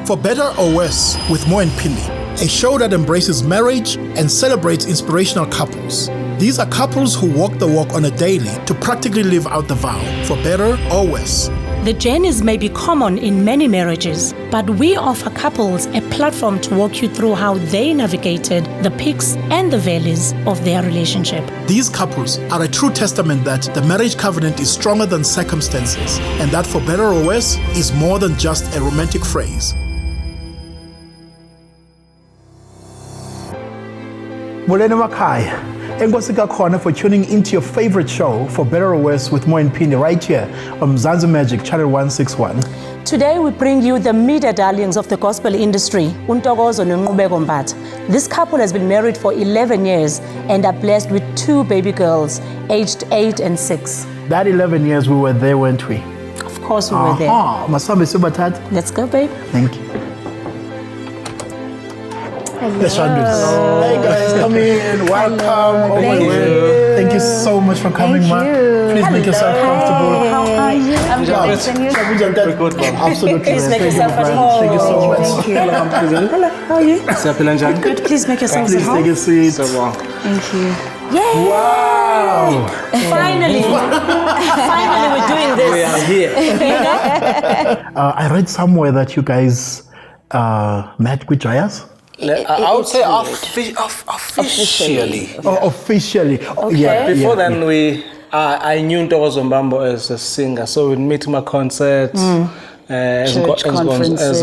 For Better or Worse with Mo and Phindi, a show that embraces marriage and celebrates inspirational couples. These are couples who walk the walk on a daily to practically live out the vow, for better or worse. The journeys may be common in many marriages, but we offer couples a platform to walk you through how they navigated the peaks and the valleys of their relationship. These couples are a true testament that the marriage covenant is stronger than circumstances, and that for better or worse is more than just a romantic phrase. Molweni Makhaya. Enkosi kakhona for tuning into your favorite show, For Better or Worse with Mo and Phindi, right here on Mzansi Magic, channel 161. Today we bring you the media darlings of the gospel industry, Ntokozo and Nqubeko Mbatha. This couple has been married for 11 years and are blessed with 2 baby girls, aged 8 and 6. That 11 years we were there, weren't we? Of course we were there. Masambe Subathat. Let's go, babe. Thank you. Hello. Hey guys, come in. Welcome. Oh my word. Thank you so much for coming, Ma. Please make yourself comfortable. How are you? I'm good. Absolutely. Please make yourself at home. Thank you so much. Hello, how are you? Good. Please make yourself at home. Please take a seat. Thank you. Yay! Wow! Finally we're doing this. We are here. I read somewhere that you guys met with Joyas. I would say officially. Oh, officially. Okay. Yeah, Before then, I knew Ntokozo as a singer, so we'd meet him at concerts. Church conferences.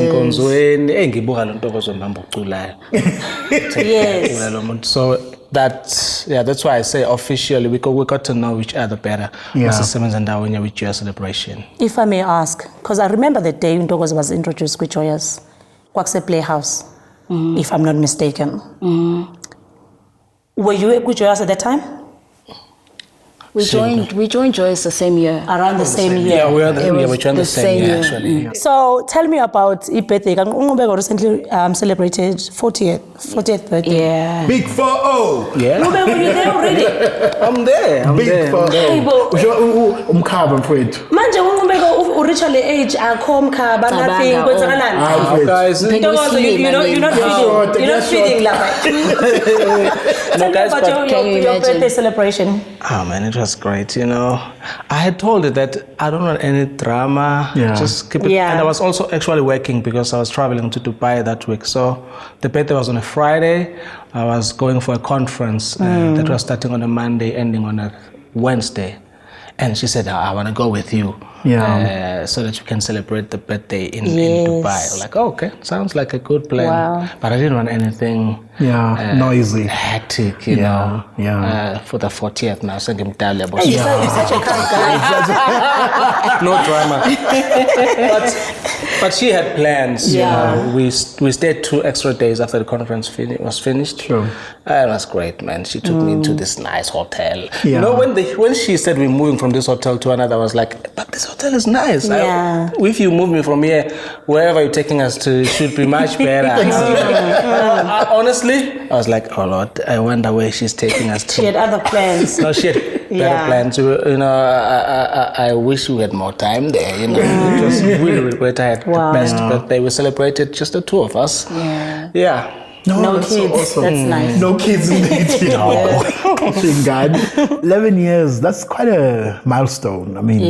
Yes. So that's why I say officially, we got to know each other better. Yeah. Mr. Simmons and Dawonya with your celebration. If I may ask, because I remember the day Ntokozo was introduced with Joyous, Kwakse Playhouse, if I'm not mistaken. Were you with Joyous at that time? We joined Joyce the same year. Around the same year. Yeah, we joined the same year actually. So tell me about your birthday. Nqubeko recently celebrated 40th birthday. Yeah. Big 4-0. Yeah. Nqubeko, were you there already? I'm there. Big 4-0. Umkhaba mfowethu. Manje uNqubeko uricha le age akho mkhaba nothing kwenzakalani? Guys, Ntokozo, you're not feeding lapha. Tell me about your birthday celebration. Oh man, it was great, you know. I had told her that I don't want any drama, just keep it. Yeah. And I was also actually working because I was traveling to Dubai that week. So the birthday was on a Friday. I was going for a conference that was starting on a Monday, ending on a Wednesday. And she said, I want to go with you. Yeah. So that you can celebrate the birthday in Dubai. I was like, okay, sounds like a good plan. Wow. But I didn't want anything noisy. hectic, you know. Yeah. For the 40th now, so You're such a kind guy. no drama. but she had plans. Yeah. You know. We stayed 2 extra days after the conference was finished. Sure. It was great, man. She took me into this nice hotel. Yeah. You know, when she said we're moving from this hotel to another, I was like, but this hotel is nice. Yeah. If you move me from here, wherever you're taking us to, it should be much better. Honestly, I was like, oh Lord, I wonder where she's taking us to. She had other plans. No, she had better plans. You know, I wish we had more time there. You know, it was really great. I had the best birthday. We celebrated just the 2 of us. Yeah. No that's kids. So awesome. That's nice. No kids indeed. Thank God. 11 years, that's quite a milestone. I mean,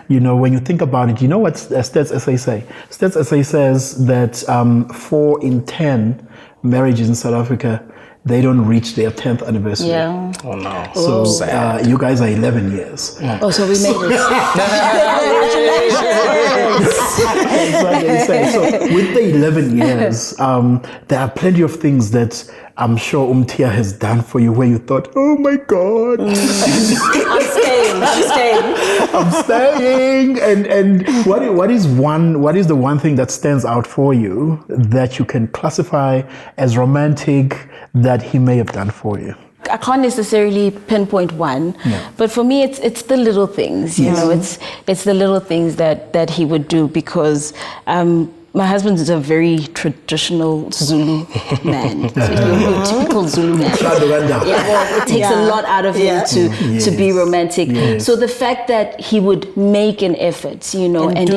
you know, when you think about it, you know what Stats SA say? Stats SA says that 4 in 10 marriages in South Africa, they don't reach their 10th anniversary. Yeah. Oh no. So you guys are 11 years. Oh, so we made it. That's what they say. So with the 11 years, there are plenty of things that I'm sure Umtia has done for you where you thought, oh my God. I'm staying. And what is the one thing that stands out for you that you can classify as romantic that he may have done for you? I can't necessarily pinpoint one, but for me, it's the little things. You know, it's the little things that he would do because my husband is a very traditional Zulu man. So you're a typical Zulu man. It takes a lot out of him to be romantic. Yes. So the fact that he would make an effort, and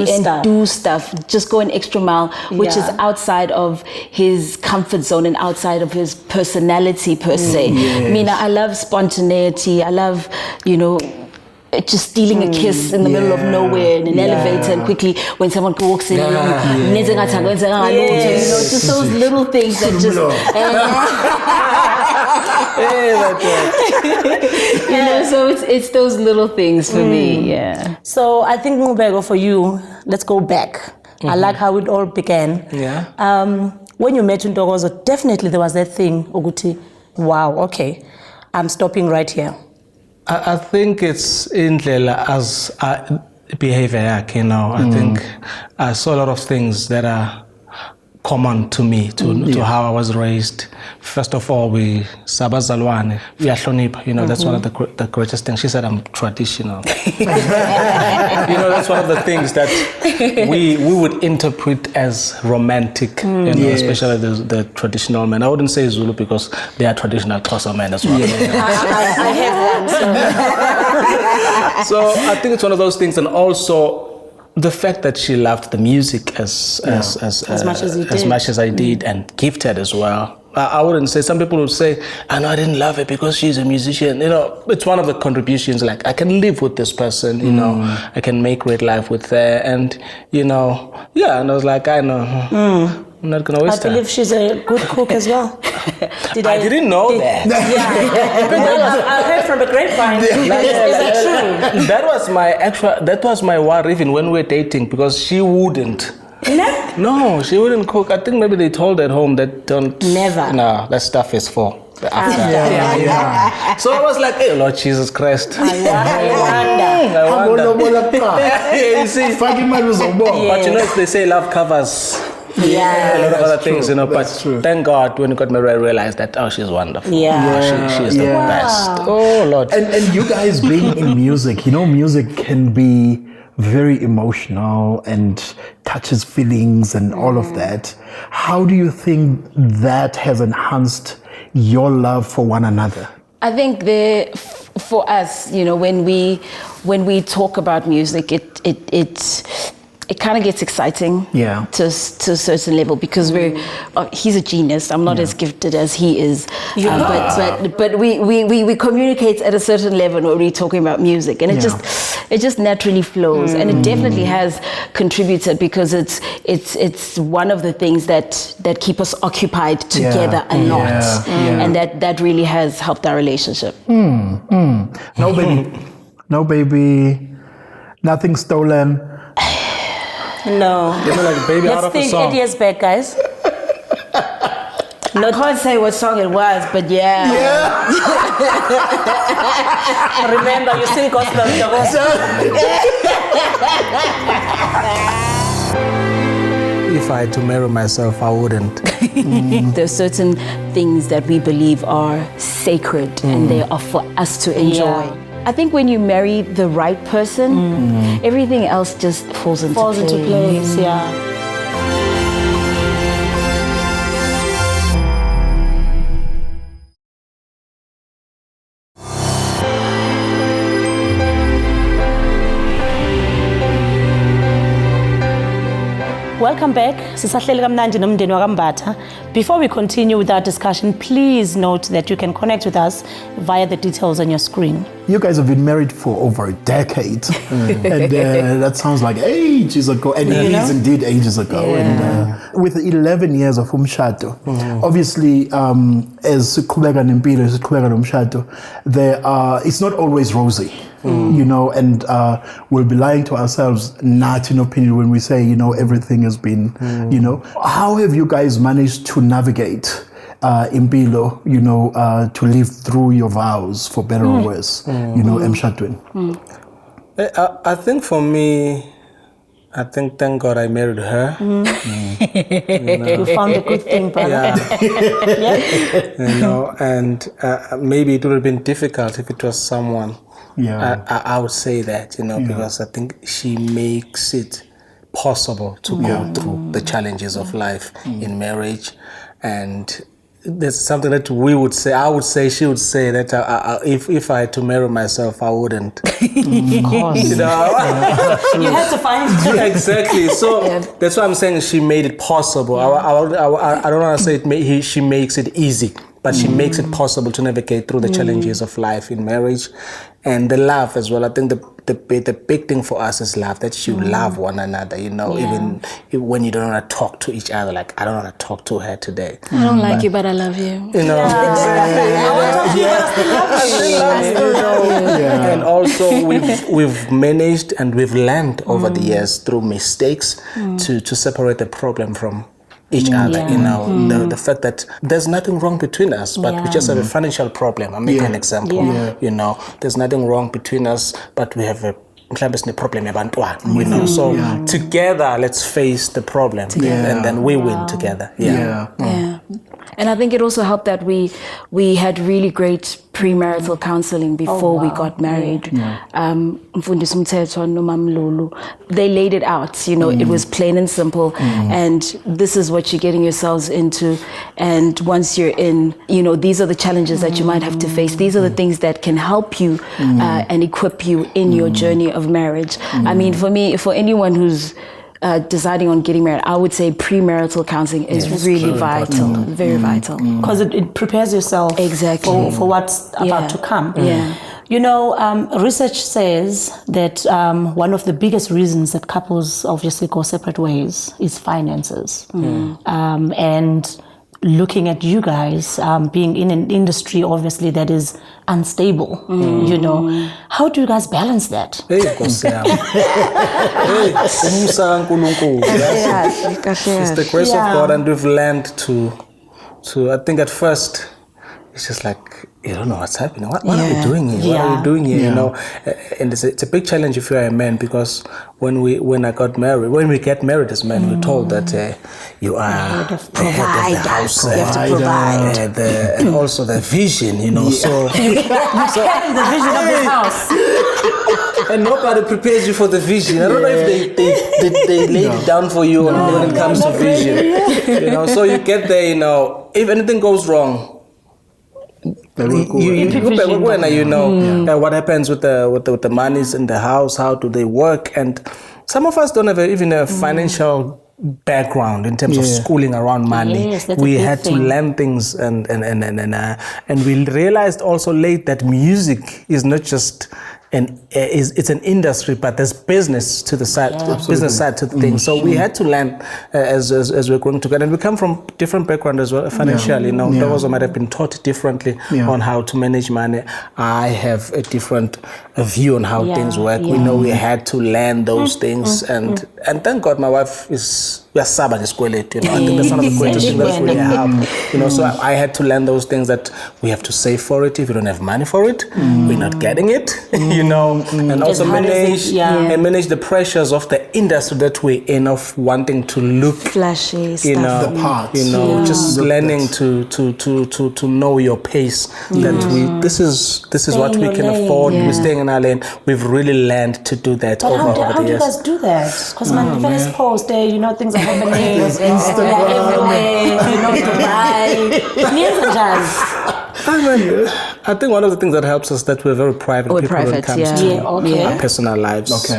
do stuff, just go an extra mile, which is outside of his comfort zone and outside of his personality per se. I mean, I love spontaneity. I love, just stealing a kiss in the middle of nowhere in an elevator, and quickly when someone walks in, just those little things that just so it's those little things for me. So I think, Nqubeko, for you, let's go back. I like how it all began. When you met Ntokozo, definitely there was that thing, Oguti, wow, okay, I'm stopping right here. I think it's indlela as behavior, I think I saw a lot of things that are common to me, to how I was raised. First of all, we sabazalwane, uyahlonipha, that's one of the greatest things. She said I'm traditional. That's one of the things that we would interpret as romantic, especially the traditional men. I wouldn't say Zulu because they are traditional Xhosa men as well. I have one. So I think it's one of those things, and also the fact that she loved the music as much as I did, and gifted as well. I wouldn't say, some people would say, I know I didn't love it because she's a musician. It's one of the contributions, like I can live with this person, I can make great life with her. And, and I was like, I know, I'm not going to waste time. I believe she's a good cook as well. I didn't know that. Well, I heard from a grapevine. Is that true? That was my worry even when we were dating, because she wouldn't. No, she wouldn't cook. I think maybe they told her at home that don't. Never. No, that stuff is for after. So I was like, hey, Lord Jesus Christ. I wonder. You see, but if they say love covers a lot of other things, but true. Thank God when you got married, I realized that, she's wonderful. She is the best. Oh, Lord. And you guys being in music, music can be very emotional and touches feelings and all of that. How do you think that has enhanced your love for one another? I think for us, when we talk about music, it kind of gets exciting to a certain level, because he's a genius. I'm not as gifted as he is, but we communicate at a certain level when we're talking about music, and it just naturally flows, and it definitely has contributed, because it's one of the things that keep us occupied together a lot, and that really has helped our relationship. No baby, nothing stolen. No. Like baby out of a song. 8 years back, guys. I can't say what song it was, but Remember, you sing gospel. If I had to marry myself, I wouldn't. There's certain things that we believe are sacred, and they are for us to enjoy. I think when you marry the right person, everything else just falls into place. Welcome back. Sisahleli kamnandi nomndeni waKaMbatha. Before we continue with our discussion, please note that you can connect with us via the details on your screen. You guys have been married for over a decade, and that sounds like ages ago, and it is indeed ages ago. And with 11 years of umshado, obviously, as siqhubeka nempilo, as siqhubeka nomshado, it's not always rosy. And we'll be lying to ourselves, not in opinion, when we say, everything has been, How have you guys managed to navigate impilo, to live through your vows, for better or worse, emshadweni? I think for me, thank God I married her. You found a good thing, brother. And maybe it would have been difficult if it was someone. I would say that, because I think she makes it possible to go through the challenges of life in marriage. And there's something that we would say, I would say, she would say that if I had to marry myself, I wouldn't. Of course. You know? You had to find Exactly. So that's why I'm saying she made it possible. I don't want to say she makes it easy, but she makes it possible to navigate through the challenges of life in marriage. And the love as well. I think the big thing for us is love, that you love one another, you know, even when you don't want to talk to each other, like I don't want to talk to her today. I don't like you, but I love you. You know, And also we've managed and we've learned over the years through mistakes to separate the problem from each other, you know, the fact that there's nothing wrong between us, but we just have a financial problem. I'm making an example, you know, there's nothing wrong between us, but we have a problem, you know, so together let's face the problem and then we win together. And I think it also helped that we had really great premarital counseling before we got married. They laid it out, you know, it was plain and simple, and this is what you're getting yourselves into, and once you're in, you know, these are the challenges that you might have to face, these are the things that can help you and equip you in your journey of marriage. I mean, for anyone who's deciding on getting married, I would say premarital counseling is really vital, very vital. Because it prepares yourself for what's about to come. You know, research says that one of the biggest reasons that couples obviously go separate ways is finances. And looking at you guys being in an industry obviously that is unstable, you know, how do you guys balance that? It's the grace of God, and we've learned to I think at first it's just like, you don't know what's happening. What are we doing here? What are we doing here? You know, and it's a big challenge if you're a man, because when we get married as men, we're told that you are the head of the house, you have to provide, and also the vision. You know, so Carrying the vision of this house. and nobody prepares you for the vision. I don't know if they laid it down for you when it comes to vision. You know, so you get there. You know, if anything goes wrong, you know what happens with the monies in the house, how do they work, and some of us don't have even a financial background in terms of schooling around money. We had to learn things, and we realized also late that music is not just it's an industry, but there's business to the side, business side to the thing. So we had to learn as we're going together, and we come from different backgrounds as well financially. You know, those might have been taught differently on how to manage money. I have a different view on how things work. We know we had to learn those things, and thank God my wife is. You know, I think that's one of the greatest things that we have. You know, so I had to learn those things, that we have to save for it. If you don't have money for it, we're not getting it. You know, and also manage the pressures of the industry that we're in, of wanting to look flashy stuff. You know, the parts. You know, just learning to know your pace. That this is what we can afford. We're staying in our lane. We've really learned to do that over the years. How do you guys do that? Because my first post there, you know, things are happening. Instagram everywhere, you know, Dubai. I think one of the things that helps us that we're very private people when it comes to our personal lives.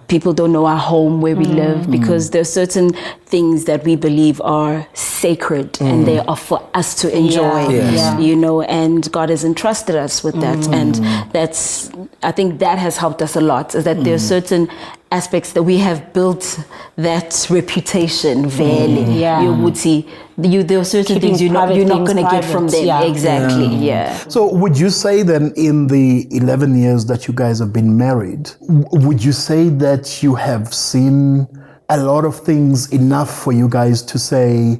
People don't know our home, where we live, because there are certain things that we believe are sacred and they are for us to enjoy, you know, and God has entrusted us with that. And I think that has helped us a lot, is that there are certain aspects that we have built that reputation fairly. You would see, there are certain things you're not going to get from them. Exactly. So would you say then, in the 11 years that you guys have been married, would you say that you have seen a lot of things enough for you guys to say,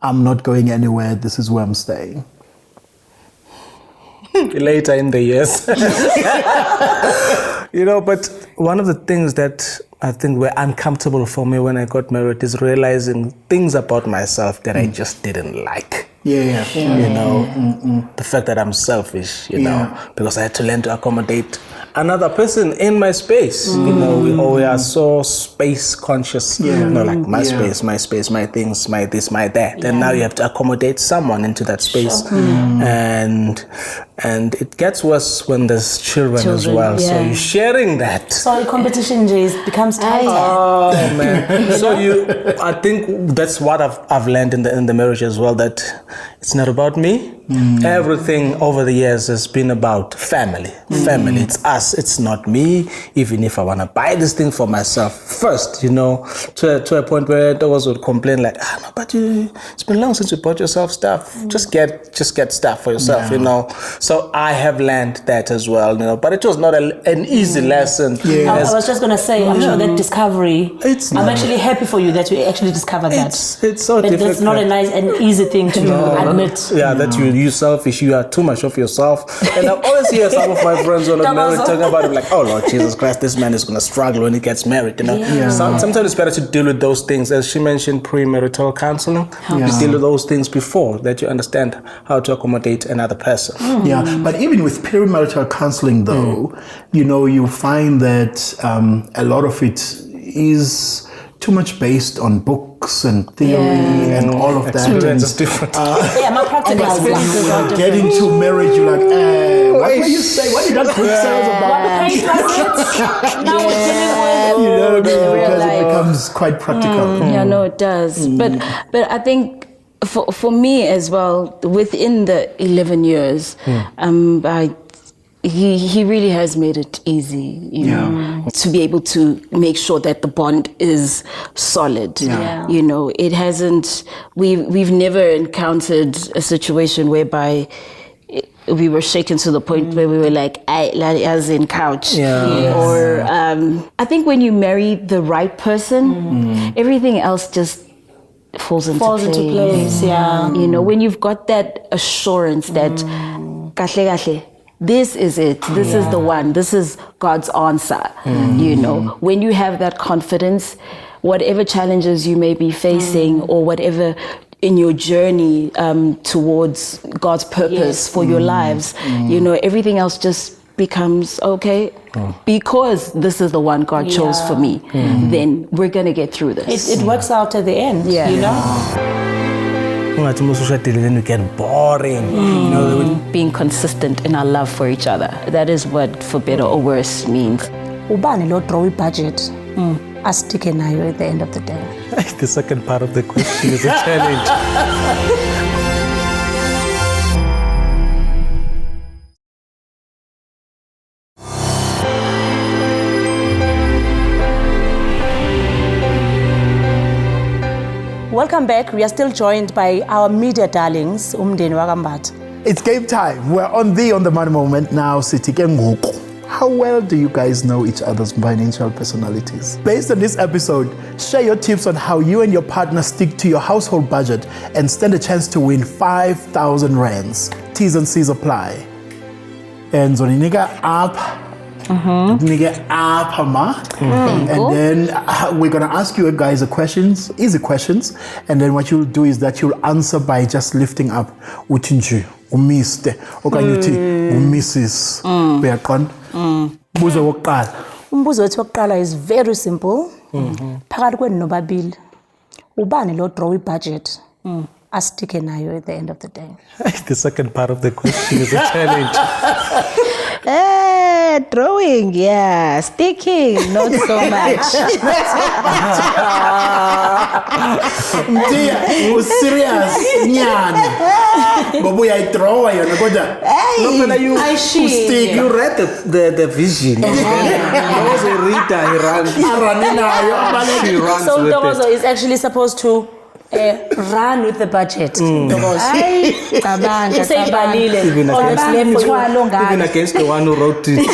I'm not going anywhere, this is where I'm staying? Later in the years. You know, but one of the things that I think were uncomfortable for me when I got married is realizing things about myself that I just didn't like. Yeah. You know, the fact that I'm selfish, you know, because I had to learn to accommodate another person in my space. You know, we are so space conscious. You know, like my space, my things, my this, my that. And now you have to accommodate someone into that space. And it gets worse when there's children as well. So you're sharing that. So competition becomes tighter. Oh man. So I think that's what I've learned in the marriage as well, that it's not about me. Everything over the years has been about family. Family. It's us. It's not me. Even if I want to buy this thing for myself first, you know, to a point where those would complain like, no, but it's been long since you bought yourself stuff. Just get stuff for yourself, you know. So I have learned that as well, you know. But it was not an easy lesson. I was just gonna say, I'm sure that discovery. I'm actually happy for you that you actually discovered that. It's so difficult. That's not an easy thing to admit. Yeah, that you selfish, you are too much of yourself. And I always hear some of my friends when I'm married talking about it, like, oh Lord Jesus Christ, this man is going to struggle when he gets married, you know. Sometimes it's better to deal with those things, as she mentioned, premarital counseling. You deal with those things before that you understand how to accommodate another person. But even with premarital counseling though, you know, you find that a lot of it is too much based on books and theory and all of that. Experience is different. My practical experiences are different. Get into marriage, you're like, what will you say? What did that book say about? Now we're dealing with, you know what I mean? Because it becomes quite practical. Yeah, no, it does. But I think for me as well, within the 11 years, he really has made it easy, you know, to be able to make sure that the bond is solid. You know, it hasn't. We've never encountered a situation whereby we were shaken to the point where we were like, as in couch. Or I think when you marry the right person, everything else just falls into place. You know, when you've got that assurance that kahle, this is it. This is the one. This is God's answer. You know, when you have that confidence, whatever challenges you may be facing or whatever in your journey towards God's purpose for your lives, you know, everything else just becomes okay. Because this is the one God chose for me, then we're going to get through this. It works out at the end, you know? Then we get boring. You know, being consistent in our love for each other. That is what, for better or worse, means. Ubani lo draw budget. Asitike nayo at the end of the day. The second part of the question is a challenge. Welcome back. We are still joined by our media darlings, umndeni wakambatha. It's game time. We're on the money moment now. Sitike Nqubeko. How well do you guys know each other's financial personalities? Based on this episode, share your tips on how you and your partner stick to your household budget and stand a chance to win 5,000 rands. T's and C's apply. And Zoninika up. And then we're going to ask you guys easy questions, and then what you'll do is that you'll answer by just lifting up utinju, umiste, okanyuti, umisis. Umbuzo wethu wokuqala is very simple. Phakathi kwenu nobabili, ubani lo draw budget? Asitike nayo at the end of the day. The second part of the question is a challenge. Drawing, sticking, not so much. Dear, was serious, nyani. Babu ya draw you ngoja. You stick. You read the vision. He was a reader. He runs so with Ntokozo it. is actually supposed to run with the budget. Even against the one who wrote it.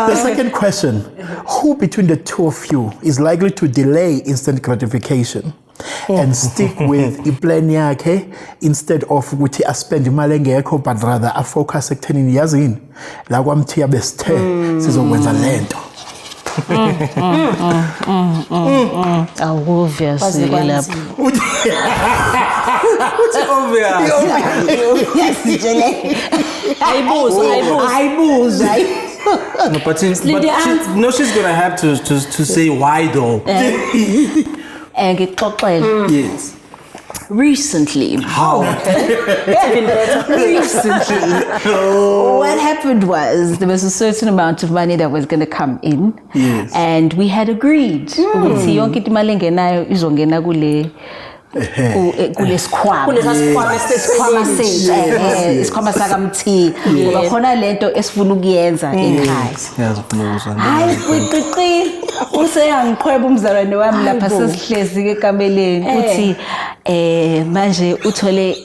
The second question, who between the two of you is likely to delay instant gratification and stick with iplan yakhe instead of ukuthi aspend imali engekho, but rather a focus ekuthenini yazini la kwamthiya besithe sizokwenza lento? Obviously. No, but she's gonna have to say why though. Yes. Recently. How? What happened was there was a certain amount of money that was going to come in. Yes. And we had agreed. Isikhwama sakamthi ngoba khona lento esifuna ukuyenza ekhaya. Hayi qiqi useyangiqhweba umzalwane wami lapha sesihlezi ekameleni uthi manje uthole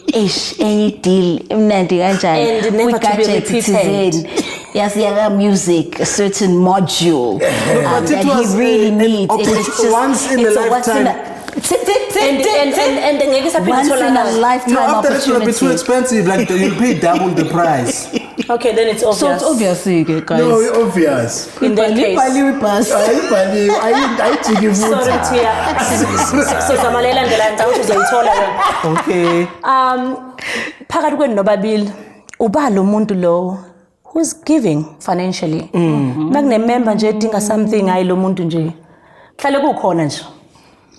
enye deal emnandi kanjani kwi-gadget thizeni yaka music, a certain module that he really needs. Once in a lifetime. And once in a lifetime after opportunity. It's gonna be too expensive. Like you pay double the price. Okay, then it's obvious. So it's obvious, guys. No, it's obvious. In that case. I take you for Okay. Phakathi kwenu nobabili uba lo muntu lo who's giving financially. Makunemember nje edinga something hayi lo muntu nje. Hlale kukhona nje.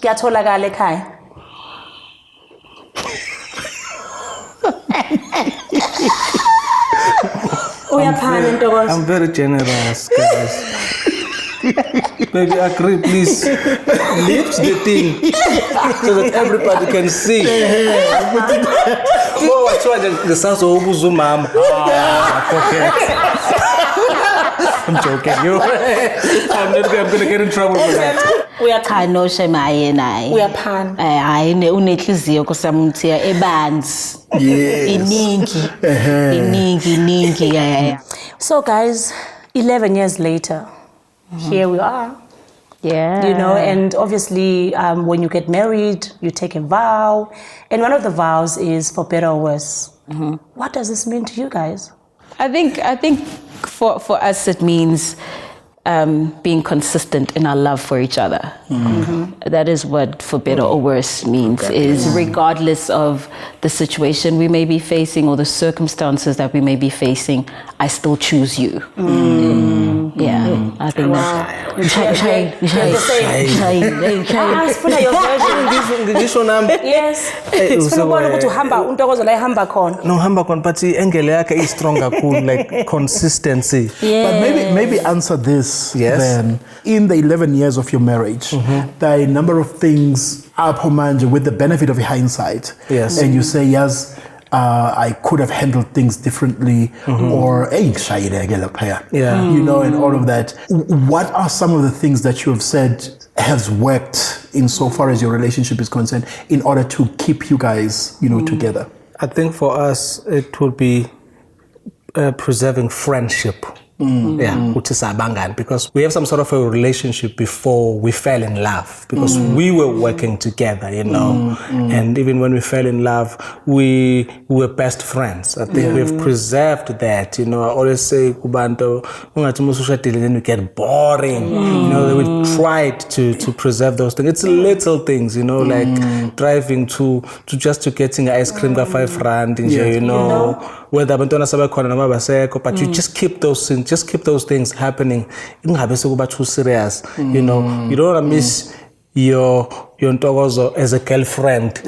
Kuyatholakala ekhaya. Uyaphana Ntokozo. I'm very generous, guys. Baby, agree, please. Lift the thing so that everybody can see. Oh, I tried the sounds of Mama. I'm joking, you. I'm gonna get in trouble for that. No shame naye. Uyaphana. Hayi unenhliziyo kosamthia ebanzi. Iningi. Yeah. So guys, 11 years later, here we are. Yeah. You know, and obviously when you get married, you take a vow. And one of the vows is for better or worse. What does this mean to you guys? I think for us it means being consistent in our love for each other. That is what for better or worse means, is regardless of the situation we may be facing or the circumstances that we may be facing, I still choose you. Yeah, I think that's... Yes. It's but engele yakhe is stronger, cool, like consistency. But maybe answer this then. In the 11 years of your marriage, there are a number of things with the benefit of hindsight. Yes. And you say, yes, I could have handled things differently, or you know, and all of that. What are some of the things that you have said has worked insofar as your relationship is concerned in order to keep you guys, you know, together? I think for us it would be preserving friendship. Because we have some sort of a relationship before we fell in love, because we were working together, you know, and even when we fell in love, we were best friends. I think we've preserved that, you know. I always say, Kubanto, then we get boring, you know. We tried to preserve those things. It's little things, you know, like driving to getting ice cream for 5 rand, you know, whether but you just keep those things. Just keep those things happening. You don't have to go too serious. You know, you don't want to miss your Ntokozo as a girlfriend.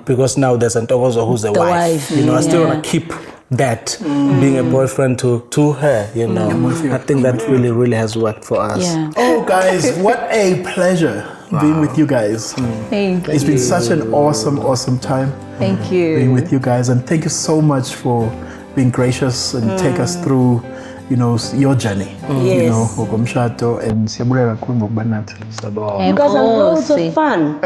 Because now there's a Ntokozo who's a wife. You know, I still want to keep that being a boyfriend to her, you know. I think that really has worked for us. Yeah. Oh, guys, what a pleasure being with you guys. Thank you. It's been such an awesome time. Thank you. Being with you guys, and thank you so much for being gracious and take us through, you know, your journey. You know, ngokomshado, and siyabulela kakhulu ngokuba nathi. You guys are loads of fun.